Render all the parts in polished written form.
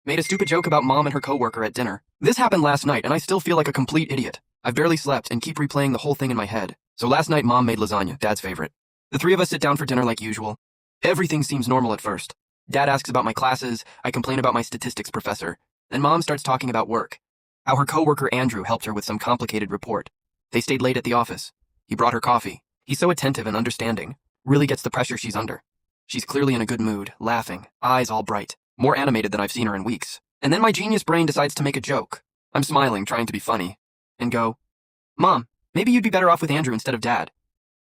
Made a stupid joke about mom and her coworker at dinner. This happened last night, and I still feel like a complete idiot. I've barely slept and keep replaying the whole thing in my head. So last night, mom made lasagna, dad's favorite. The three of us sit down for dinner like usual. Everything seems normal at first. Dad asks about my classes, I complain about my statistics professor, and mom starts talking about work. How her coworker Andrew helped her with some complicated report. They stayed late at the office. He brought her coffee. He's so attentive and understanding. Really gets the pressure she's under. She's clearly in a good mood, laughing, eyes all bright, more animated than I've seen her in weeks. And then my genius brain decides to make a joke. I'm smiling, trying to be funny, and go, Mom, maybe you'd be better off with Andrew instead of Dad.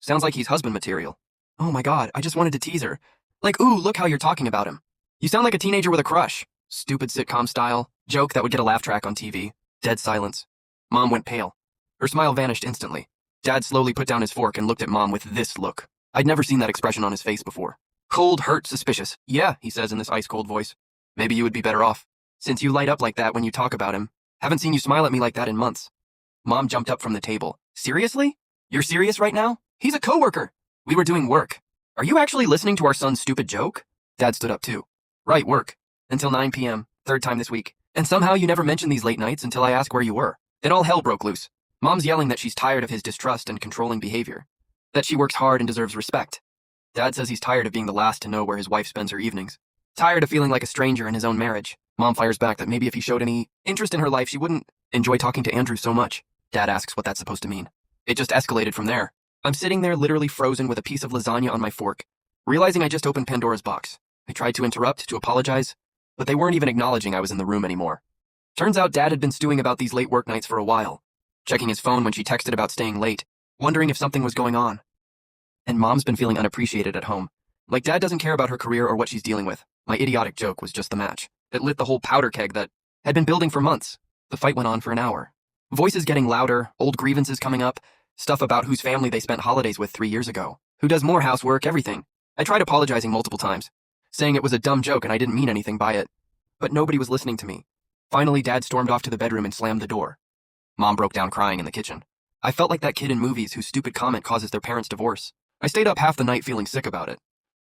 Sounds like he's husband material. Oh my God, I just wanted to tease her. Like, ooh, look how you're talking about him. You sound like a teenager with a crush. Stupid sitcom style, joke that would get a laugh track on TV. Dead silence. Mom went pale. Her smile vanished instantly. Dad slowly put down his fork and looked at Mom with this look. I'd never seen that expression on his face before. Cold, hurt, suspicious. Yeah, he says in this ice-cold voice. Maybe you would be better off. Since you light up like that when you talk about him. Haven't seen you smile at me like that in months. Mom jumped up from the table. Seriously? You're serious right now? He's a coworker. We were doing work. Are you actually listening to our son's stupid joke? Dad stood up too. Right, work. Until 9 p.m., third time this week. And somehow you never mentioned these late nights until I asked where you were. Then all hell broke loose. Mom's yelling that she's tired of his distrust and controlling behavior. That she works hard and deserves respect. Dad says he's tired of being the last to know where his wife spends her evenings. Tired of feeling like a stranger in his own marriage. Mom fires back that maybe if he showed any interest in her life, she wouldn't enjoy talking to Andrew so much. Dad asks what that's supposed to mean. It just escalated from there. I'm sitting there literally frozen with a piece of lasagna on my fork, realizing I just opened Pandora's box. I tried to interrupt, to apologize, but they weren't even acknowledging I was in the room anymore. Turns out Dad had been stewing about these late work nights for a while, checking his phone when she texted about staying late, wondering if something was going on. And Mom's been feeling unappreciated at home. Like Dad doesn't care about her career or what she's dealing with. My idiotic joke was just the match that lit the whole powder keg that had been building for months. The fight went on for an hour. Voices getting louder, old grievances coming up, stuff about whose family they spent holidays with 3 years ago, who does more housework, everything. I tried apologizing multiple times, saying it was a dumb joke and I didn't mean anything by it. But nobody was listening to me. Finally, Dad stormed off to the bedroom and slammed the door. Mom broke down crying in the kitchen. I felt like that kid in movies whose stupid comment causes their parents' divorce. I stayed up half the night feeling sick about it.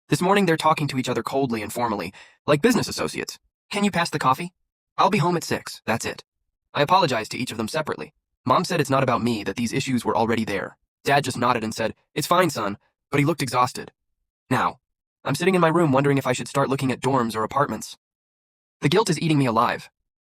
This morning they're talking to each other coldly and formally, like business associates. Can you pass the coffee? I'll be home at 6, that's it. I apologized to each of them separately. Mom said it's not about me, that these issues were already there. Dad just nodded and said, it's fine, son, but he looked exhausted. Now, I'm sitting in my room wondering if I should start looking at dorms or apartments. The guilt is eating me alive.